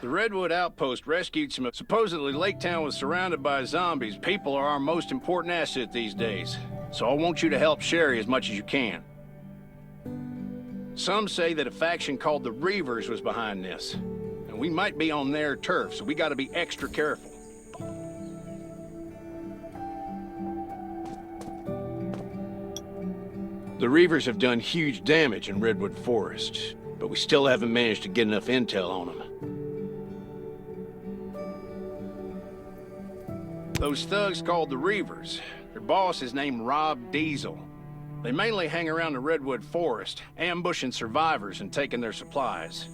The Redwood Outpost rescued some... Supposedly, Lake Town was surrounded by zombies. People are our most important asset these days. So I want you to help Sherry as much as you can. Some say that a faction called the Reavers was behind this. And we might be on their turf, so we gotta be extra careful. The Reavers have done huge damage in Redwood Forest, but we still haven't managed to get enough intel on them. Those thugs called the Reavers. Their boss is named Rob Diesel. They mainly hang around the Redwood Forest, ambushing survivors and taking their supplies.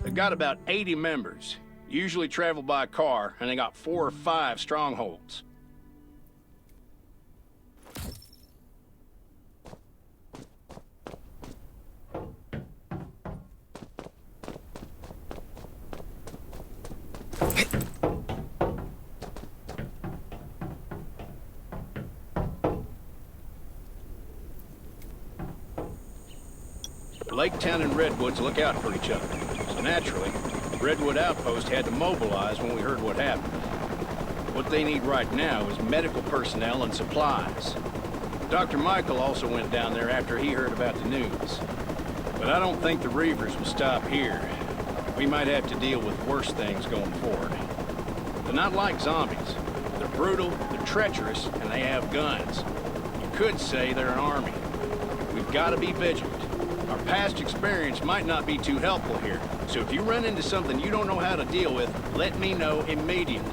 They've got about 80 members, usually travel by car, and they got 4 or 5 strongholds. Lake Town and Redwoods look out for each other. So naturally, Redwood Outpost had to mobilize when we heard what happened. What they need right now is medical personnel and supplies. Dr. Michael also went down there after he heard about the news. But I don't think the Reavers will stop here. We might have to deal with worse things going forward. They're not like zombies. They're brutal, they're treacherous, and they have guns. You could say they're an army. We've got to be vigilant. Our past experience might not be too helpful here, so if you run into something you don't know how to deal with, let me know immediately.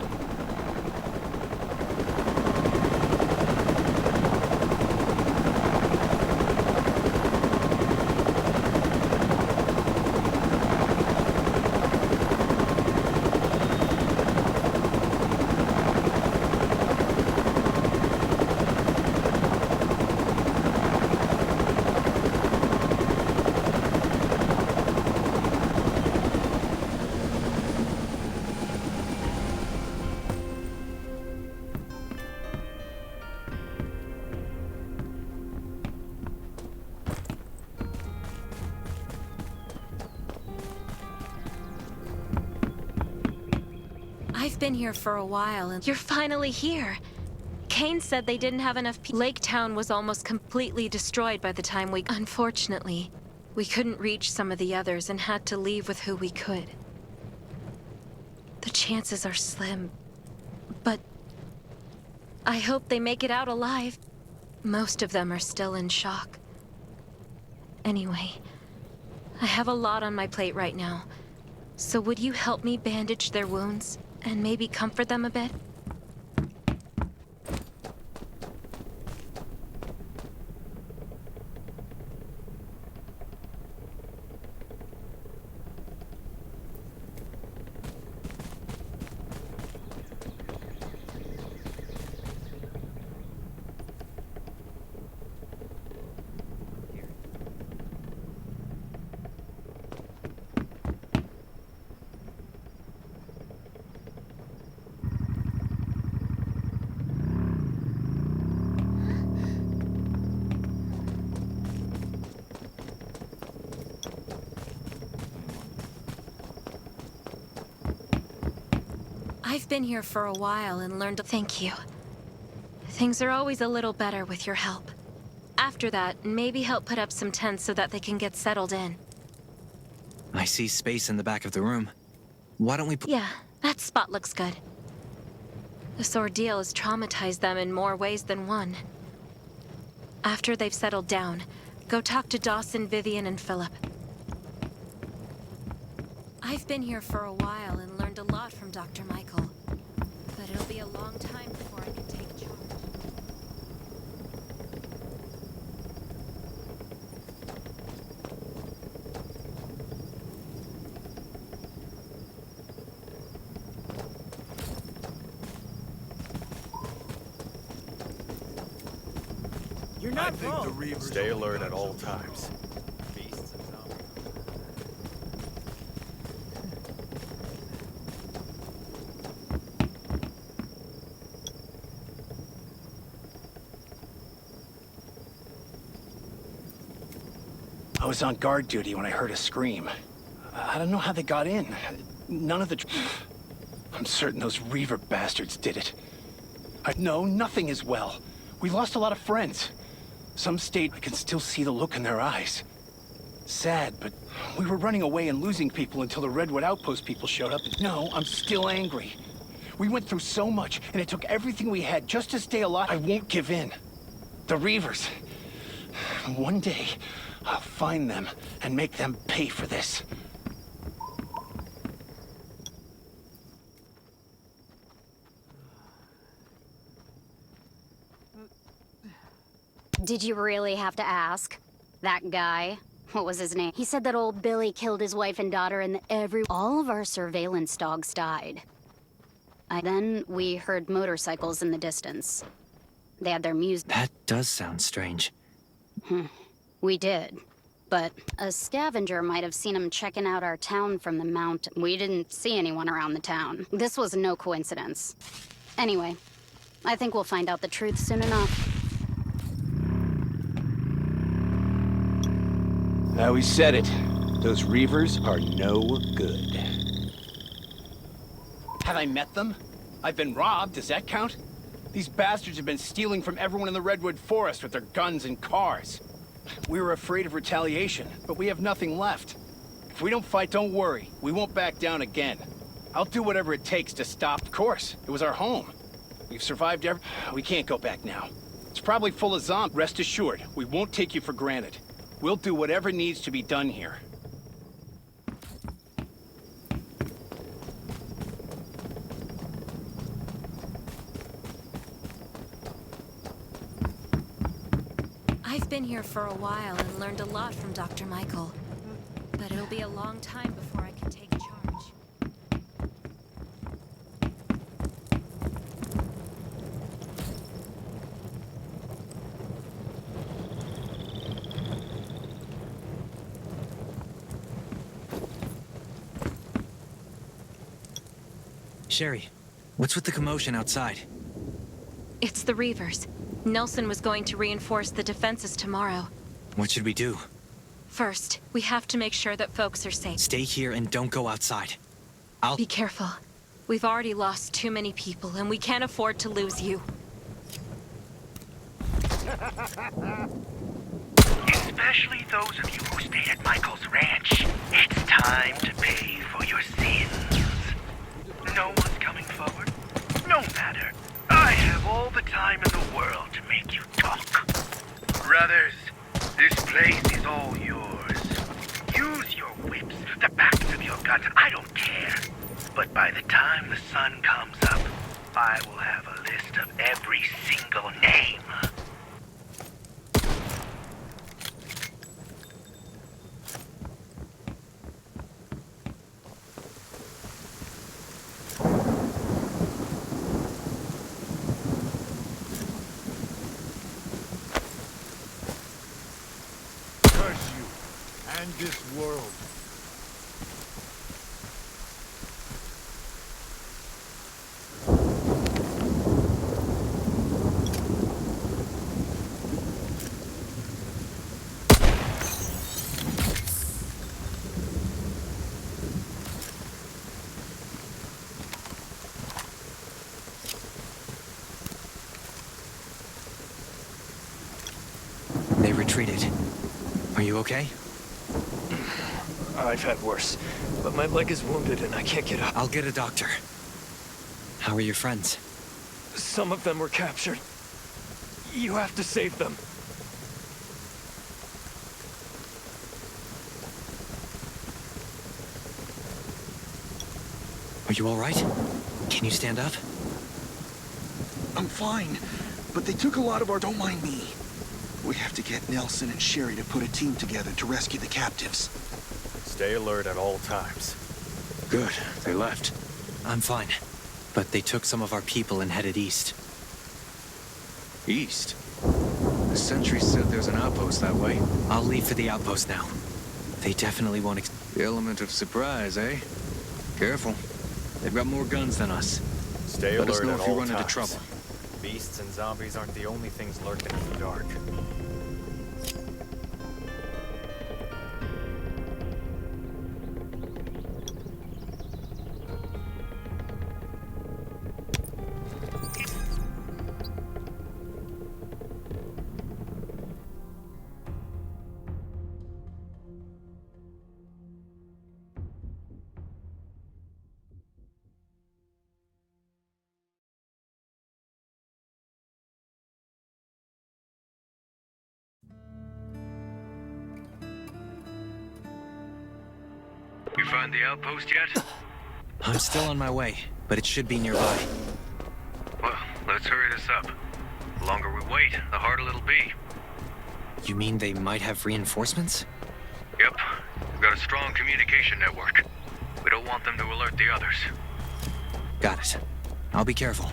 I've been here for a while, and you're finally here. Kane said they didn't have enough people. Lake Town was almost completely destroyed by the time we... Unfortunately, we couldn't reach some of the others and had to leave with who we could. The chances are slim, but I hope they make it out alive. Most of them are still in shock. Anyway, I have a lot on my plate right now, so would you help me bandage their wounds? And maybe comfort them a bit? I've been here for a while and learned to thank you. Things are always a little better with your help. After that, maybe help put up some tents so that they can get settled in. I see space in the back of the room. Why don't we put... Yeah, that spot looks good. This ordeal has traumatized them in more ways than one. After they've settled down, go talk to Dawson, Vivian, and Philip. I've been here for a while and learned a lot from Dr. Michael. But it'll be a long time before I can take charge. You're not wrong. Stay alert at all times. Beasts and zombies. I was on guard duty when I heard a scream. I don't know how they got in. None of the... I'm certain those Reaver bastards did it. No, nothing is well. We lost a lot of friends. Some stayed. I can still see the look in their eyes. Sad, but we were running away and losing people until the Redwood Outpost people showed up. No, I'm still angry. We went through so much, and it took everything we had just to stay alive. I won't give in. The Reavers. One day, I'll find them and make them pay for this. Did you really have to ask? That guy? What was his name? He said that old Billy killed his wife and daughter and all of our surveillance dogs died. Then we heard motorcycles in the distance. They had their music. That does sound strange. We did. But a scavenger might have seen him checking out our town from the mountain. We didn't see anyone around the town. This was no coincidence. Anyway, I think we'll find out the truth soon enough. We said it. Those Reavers are no good. Have I met them? I've been robbed, does that count? These bastards have been stealing from everyone in the Redwood Forest with their guns and cars. We were afraid of retaliation, but we have nothing left. If we don't fight, don't worry. We won't back down again. I'll do whatever it takes to stop. Of course, it was our home. We've survived We can't go back now. It's probably full of zombies. Rest assured, we won't take you for granted. We'll do whatever needs to be done here. I've been here for a while and learned a lot from Dr. Michael. But it'll be a long time before I can take charge. Sherry, what's with the commotion outside? It's the Reavers. Nelson was going to reinforce the defenses tomorrow. What should we do? First, we have to make sure that folks are safe. Stay here and don't go outside. Be careful. We've already lost too many people, and we can't afford to lose you. Especially those of you who stayed at Michael's ranch. It's time to pay for your sins. No one's coming forward? No matter. I have all the time in the world to make you talk. Brothers, this place is all yours. Use your whips, the backs of your guns, I don't care. But by the time the sun comes up, I will have a list of every single name. And this world. They retreated. Are you okay? I've had worse, but my leg is wounded and I can't get up. I'll get a doctor. How are your friends? Some of them were captured. You have to save them. Are you all right? Can you stand up? I'm fine, but they took a lot of our... Don't mind me. We have to get Nelson and Sherry to put a team together to rescue the captives. Stay alert at all times. Good. They left. I'm fine. But they took some of our people and headed east. East? The sentry said there's an outpost that way. I'll leave for the outpost now. They definitely won't The element of surprise, eh? Careful. They've got more guns than us. Stay Let us alert know at if you all run into times. trouble. Beasts and zombies aren't the only things lurking in the dark. find the outpost yet? I'm still on my way, but it should be nearby. Well, let's hurry this up. The longer we wait, the harder it'll be. You mean they might have reinforcements? Yep. We've got a strong communication network. We don't want them to alert the others. Got it. I'll be careful.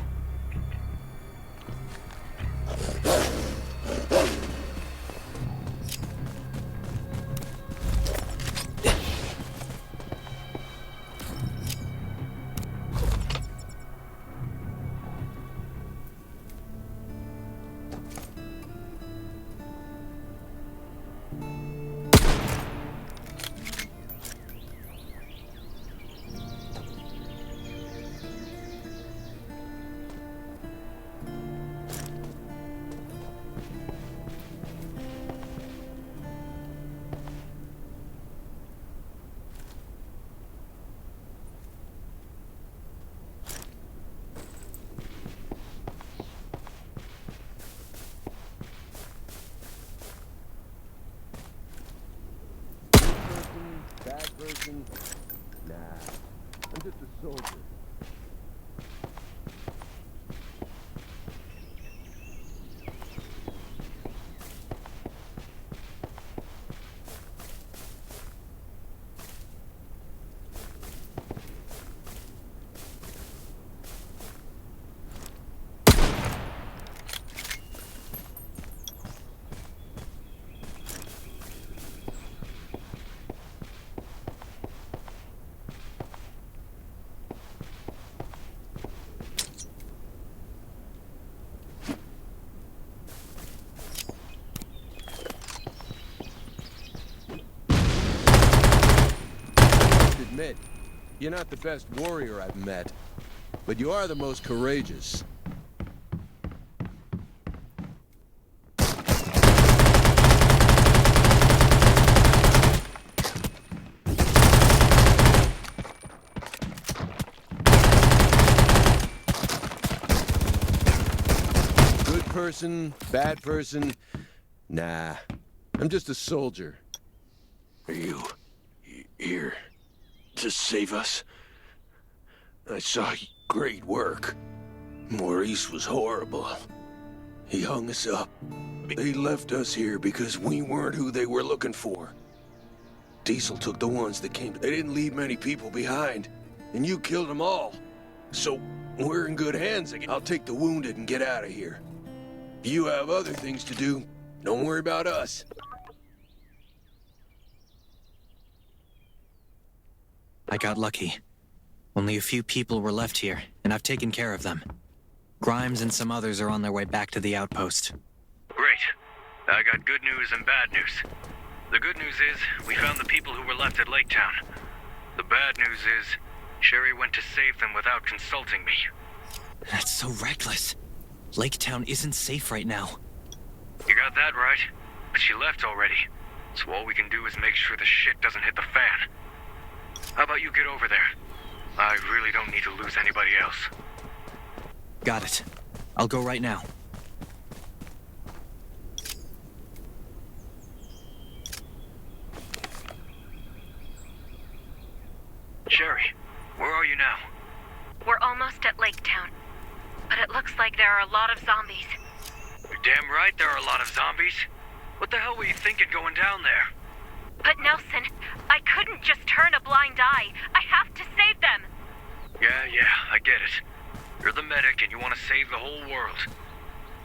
Bad person? Nah, I'm just a soldier. Admit, you're not the best warrior I've met, but you are the most courageous. Good person, bad person? Nah, I'm just a soldier. Are you here to save us? I saw great work. Maurice was horrible. He hung us up. They left us here because we weren't who they were looking for. Diesel took the ones that came. They didn't leave many people behind, and you killed them all. So we're in good hands again. I'll take the wounded and get out of here. If you have other things to do, don't worry about us. I got lucky. Only a few people were left here, and I've taken care of them. Grimes and some others are on their way back to the outpost. Great. I got good news and bad news. The good news is, we found the people who were left at Lake Town. The bad news is, Sherry went to save them without consulting me. That's so reckless. Lake Town isn't safe right now. You got that right, but she left already. So all we can do is make sure the shit doesn't hit the fan. How about you get over there? I really don't need to lose anybody else. Got it. I'll go right now. Sherry, where are you now? We're almost at Lake Town, but it looks like there are a lot of zombies. You're damn right there are a lot of zombies. What the hell were you thinking going down there? But Nelson, I couldn't just turn a blind eye. I have to save them. Yeah, I get it. You're the medic and you want to save the whole world.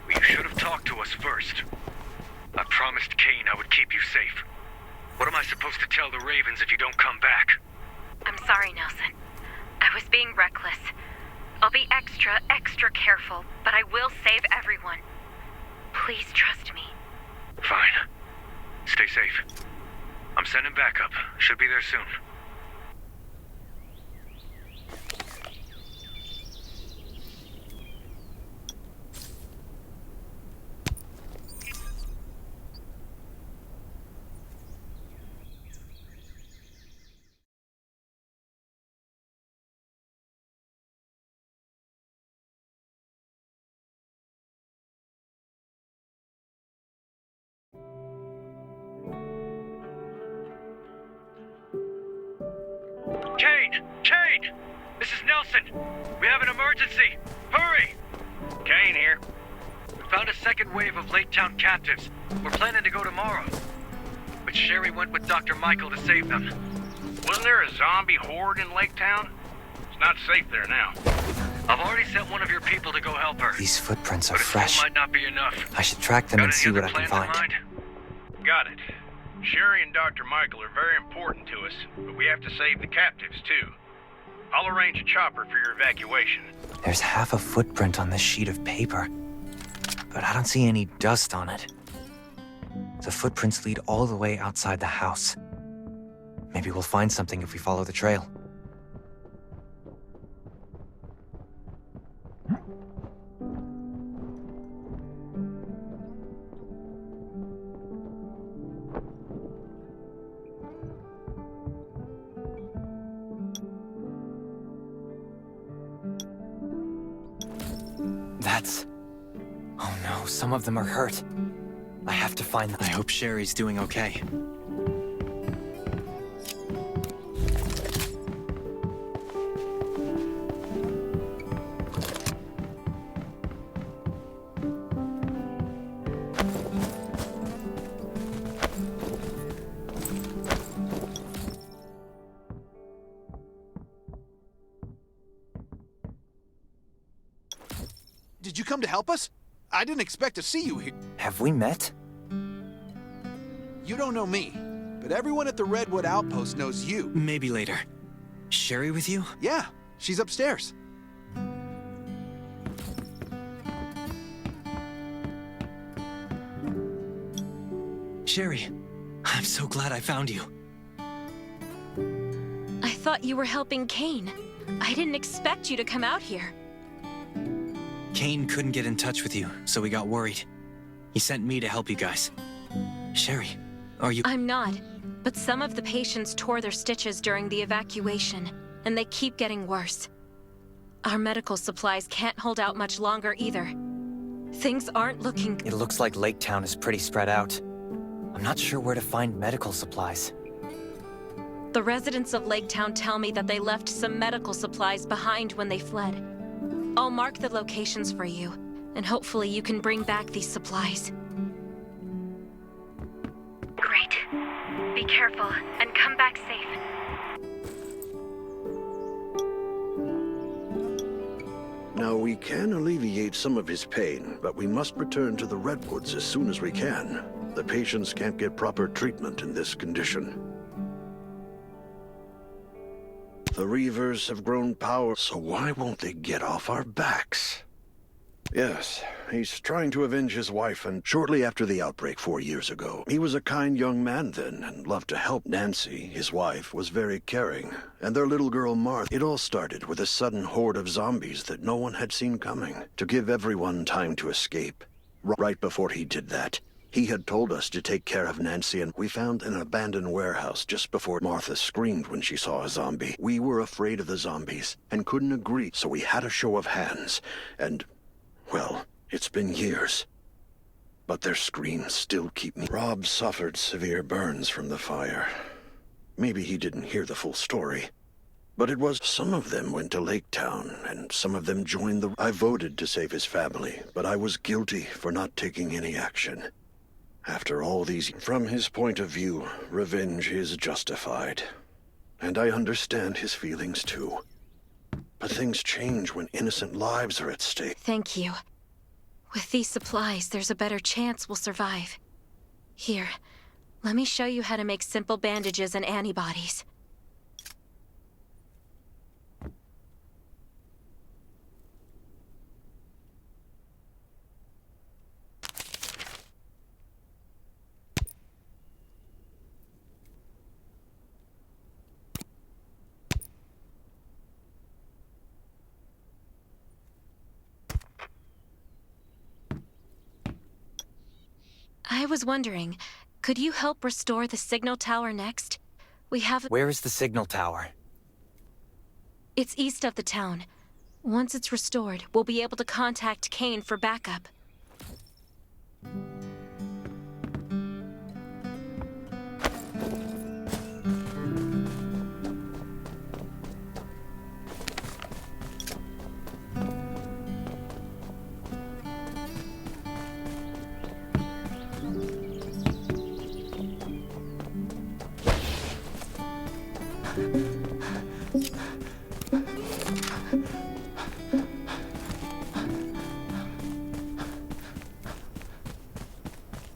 Well, you should have talked to us first. I promised Kane I would keep you safe. What am I supposed to tell the Ravens if you don't come back? I'm sorry, Nelson. I was being reckless. I'll be extra careful, but I will save everyone. Please trust me. Fine. Stay safe. I'm sending backup. Should be there soon. Kane! Kane! This is Nelson! We have an emergency! Hurry! Kane here. We found a second wave of Lake Town captives. We're planning to go tomorrow. But Sherry went with Dr. Michael to save them. Wasn't there a zombie horde in Lake Town? It's not safe there now. I've already sent one of your people to go help her. These footprints are But it still fresh. might not be enough. I should track them Got and any see what other I can plans in find. mind? Got it. Sherry and Dr. Michael are very important to us, but we have to save the captives, too. I'll arrange a chopper for your evacuation. There's half a footprint on this sheet of paper, but I don't see any dust on it. The footprints lead all the way outside the house. Maybe we'll find something if we follow the trail. That's... Oh no, some of them are hurt. I have to find them. I hope Sherry's doing okay. Did you come to help us? I didn't expect to see you here. Have we met? You don't know me, but everyone at the Redwood Outpost knows you. Maybe later. Sherry with you? Yeah, she's upstairs. Sherry, I'm so glad I found you. I thought you were helping Kane. I didn't expect you to come out here. Kane couldn't get in touch with you, so we got worried. He sent me to help you guys. Sherry, are you— I'm not, but some of the patients tore their stitches during the evacuation, and they keep getting worse. Our medical supplies can't hold out much longer either. Things aren't looking— It looks like Lake Town is pretty spread out. I'm not sure where to find medical supplies. The residents of Lake Town tell me that they left some medical supplies behind when they fled. I'll mark the locations for you, and hopefully you can bring back these supplies. Great. Be careful, and come back safe. Now, we can alleviate some of his pain, but we must return to the Redwoods as soon as we can. The patients can't get proper treatment in this condition. The Reavers have grown power, so why won't they get off our backs? Yes, he's trying to avenge his wife, and shortly after the outbreak 4 years ago, he was a kind young man then and loved to help. Nancy, his wife, was very caring, and their little girl Martha. It all started with a sudden horde of zombies that no one had seen coming, to give everyone time to escape. Right before he did that, he had told us to take care of Nancy, and we found an abandoned warehouse just before Martha screamed when she saw a zombie. We were afraid of the zombies and couldn't agree, so we had a show of hands, and, well, it's been years. But their screams still keep me. Rob suffered severe burns from the fire. Maybe he didn't hear the full story. But it was some of them went to Lake Town, and some of them joined the... I voted to save his family, but I was guilty for not taking any action. After all these, from his point of view, revenge is justified. And I understand his feelings too. But things change when innocent lives are at stake. Thank you. With these supplies, there's a better chance we'll survive. Here, let me show you how to make simple bandages and antibodies. I was wondering, could you help restore the signal tower next? We have— Where is the signal tower? It's east of the town. Once it's restored, we'll be able to contact Kane for backup.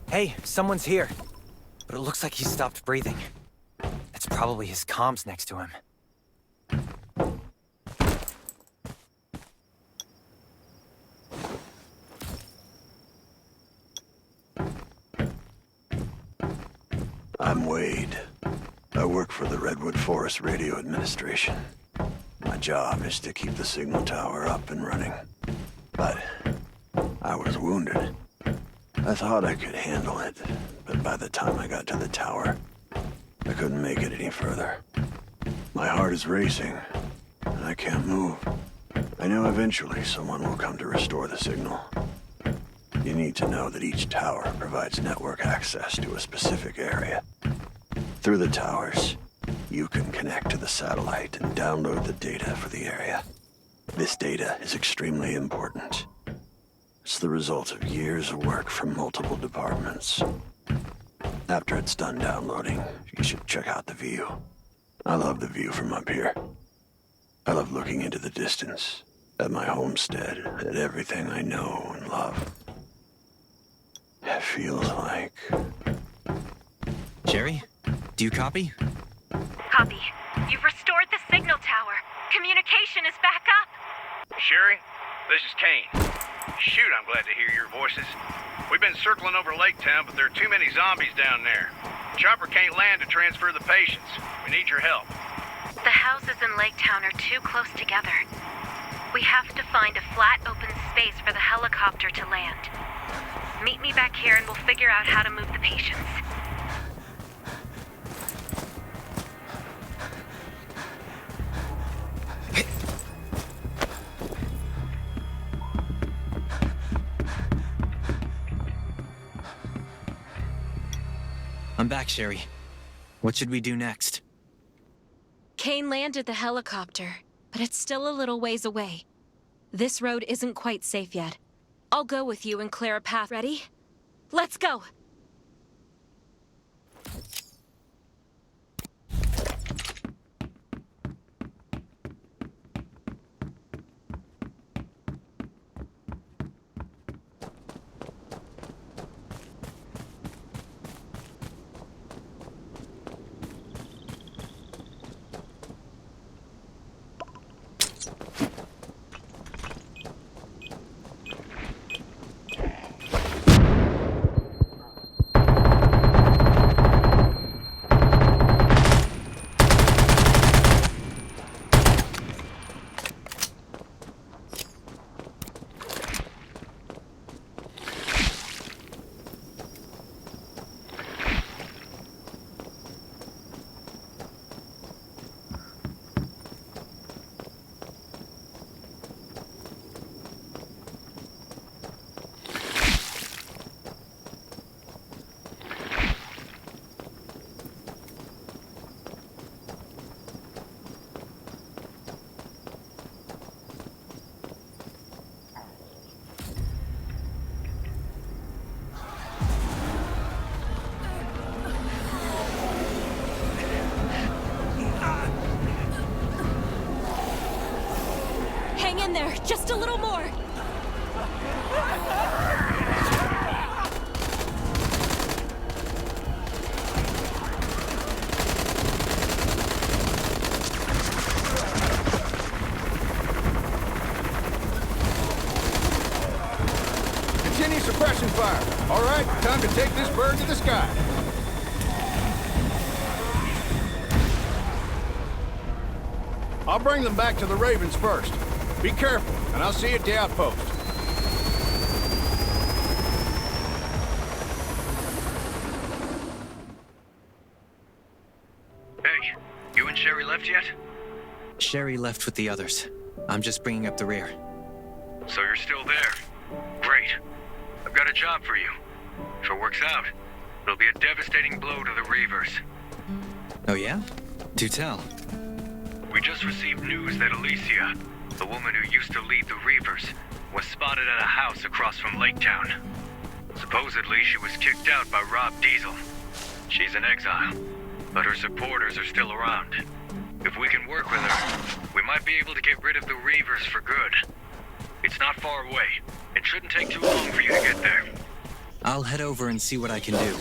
Hey, someone's here. But it looks like he stopped breathing. It's probably his comms next to him. I'm Wade. I work for the Redwood Forest Radio Administration. My job is to keep the signal tower up and running. But I was wounded. I thought I could handle it, but by the time I got to the tower, I couldn't make it any further. My heart is racing, and I can't move. I know eventually someone will come to restore the signal. You need to know that each tower provides network access to a specific area. Through the towers, you can connect to the satellite and download the data for the area. This data is extremely important. It's the result of years of work from multiple departments. After it's done downloading, you should check out the view. I love the view from up here. I love looking into the distance, at my homestead, at everything I know and love. It feels like... Sherry, do you copy? Copy. You've restored the signal tower. Communication is back up. Sherry, this is Kane. Shoot, I'm glad to hear your voices. We've been circling over Lake Town, but there are too many zombies down there. Chopper can't land to transfer the patients. We need your help. The houses in Lake Town are too close together. We have to find a flat, open space for the helicopter to land. Meet me back here and we'll figure out how to move the patients. I'm back, Sherry. What should we do next? Kane landed the helicopter, but it's still a little ways away. This road isn't quite safe yet. I'll go with you and clear a path. Ready? Let's go! Hang in there, just a little more. Continue suppression fire. All right, time to take this bird to the sky. I'll bring them back to the Ravens first. Be careful, and I'll see you at the outpost. Hey, you and Sherry left yet? Sherry left with the others. I'm just bringing up the rear. So you're still there. Great. I've got a job for you. If it works out, it'll be a devastating blow to the Reavers. Oh yeah? Do tell. We just received news that Alicia, the woman who used to lead the Reavers, was spotted at a house across from Lake Town. Supposedly, she was kicked out by Rob Diesel. She's in exile, but her supporters are still around. If we can work with her, we might be able to get rid of the Reavers for good. It's not far away. It shouldn't take too long for you to get there. I'll head over and see what I can do.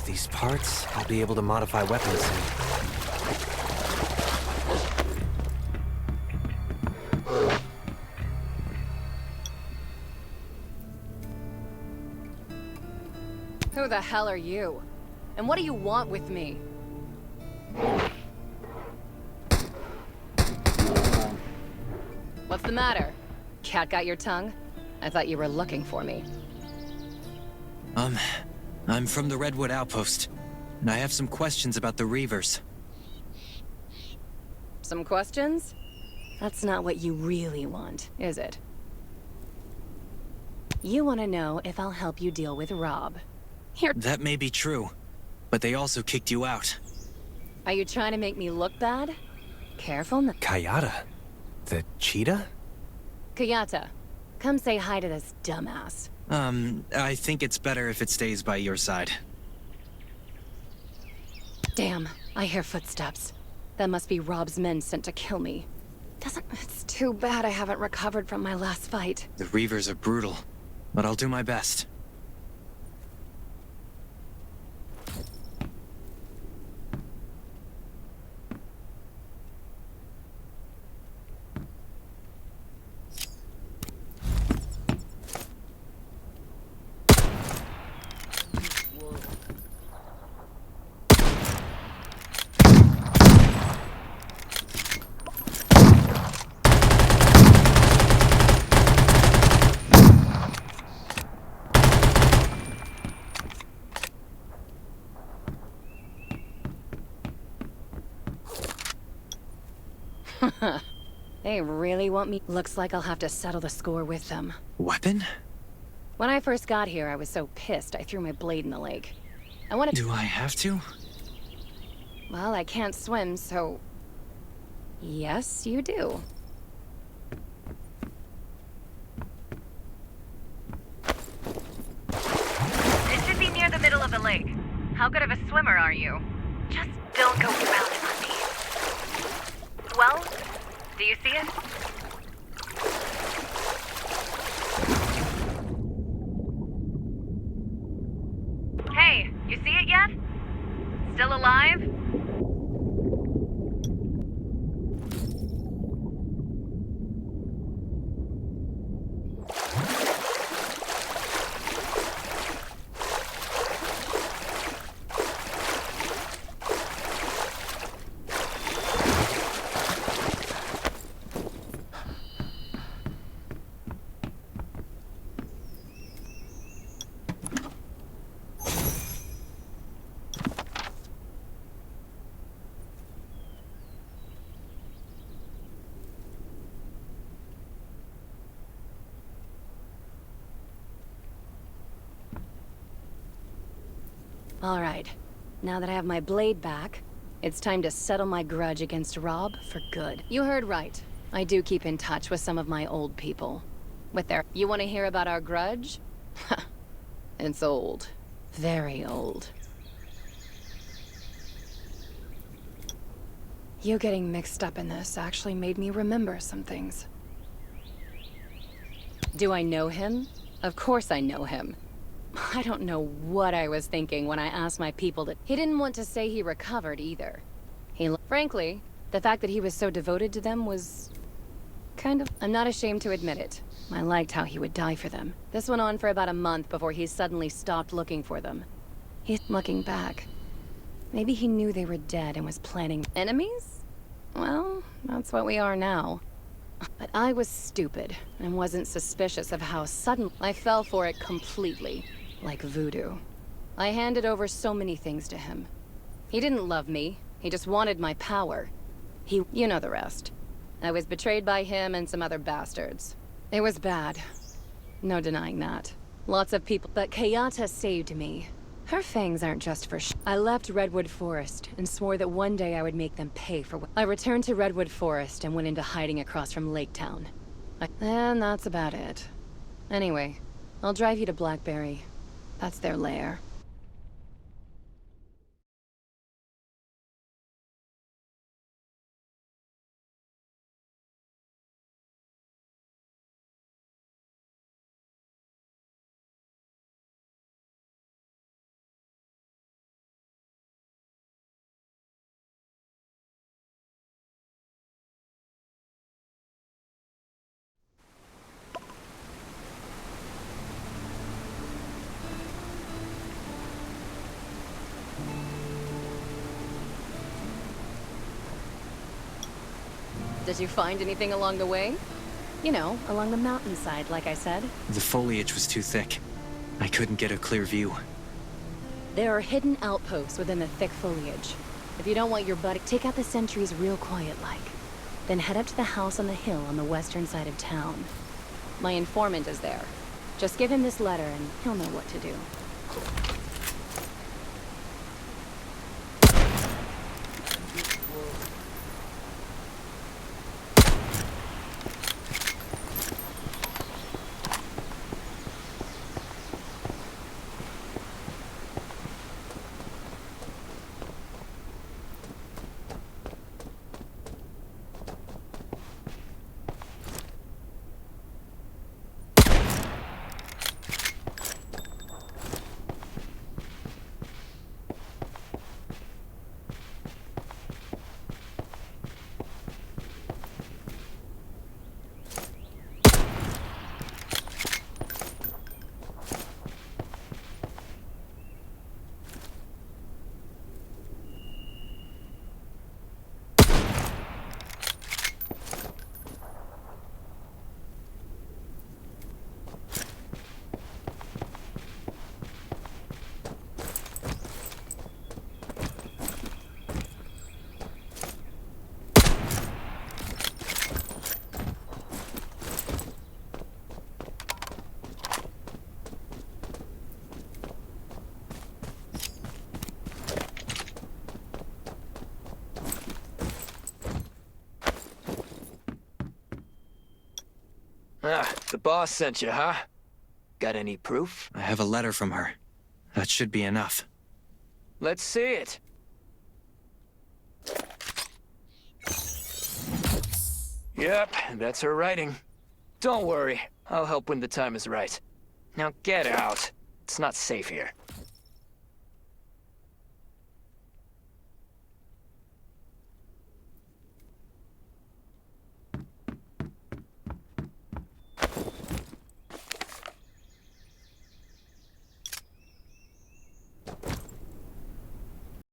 These parts, I'll be able to modify weapons soon. Who the hell are you? And what do you want with me? What's the matter? Cat got your tongue? I thought you were looking for me. I'm from the Redwood Outpost, and I have some questions about the Reavers. Some questions? That's not what you really want, is it? You want to know if I'll help you deal with Rob. Here. That may be true, but they also kicked you out. Are you trying to make me look bad? Careful now. Kayata? The cheetah? Kayata, come say hi to this dumbass. I think it's better if it stays by your side. Damn, I hear footsteps. That must be Rob's men sent to kill me. It's too bad I haven't recovered from my last fight. The Reavers are brutal, but I'll do my best. They really want me. Looks like I'll have to settle the score with them. Weapon? When I first got here, I was so pissed I threw my blade in the lake. I wanted. Do I have to? Well, I can't swim, so... Yes, you do. It should be near the middle of the lake. How good of a swimmer are you? Just don't go drowning on me. Well, do you see it? Hey, you see it yet? Still alive? All right. Now that I have my blade back, it's time to settle my grudge against Rob for good. You heard right. I do keep in touch with some of my old people. With their... You want to hear about our grudge? It's old. Very old. You getting mixed up in this actually made me remember some things. Do I know him? Of course I know him. I don't know what I was thinking when I asked my people to— He didn't want to say he recovered either. Frankly, the fact that he was so devoted to them was kind of— I'm not ashamed to admit it. I liked how he would die for them. This went on for about a month before he suddenly stopped looking for them. He's looking back. Maybe he knew they were dead and was planning— Enemies? Well, that's what we are now. But I was stupid and wasn't suspicious of how sudden— I fell for it completely, like voodoo. I handed over so many things to him. He didn't love me, he just wanted my power. You know the rest. I was betrayed by him and some other bastards. It was bad. No denying that. Lots of people— But Kayata saved me. Her fangs aren't just for I left Redwood Forest and swore that one day I would make them pay for what— I returned to Redwood Forest and went into hiding across from Lake Town. And that's about it. Anyway, I'll drive you to Blackberry. That's their lair. Did you find anything along the way? You know, along the mountainside, like I said. The foliage was too thick. I couldn't get a clear view. There are hidden outposts within the thick foliage. If you don't want your buddy— Take out the sentries real quiet-like. Then head up to the house on the hill on the western side of town. My informant is there. Just give him this letter and he'll know what to do. Ah, the boss sent you, huh? Got any proof? I have a letter from her. That should be enough. Let's see it. Yep, that's her writing. Don't worry, I'll help when the time is right. Now get out. It's not safe here.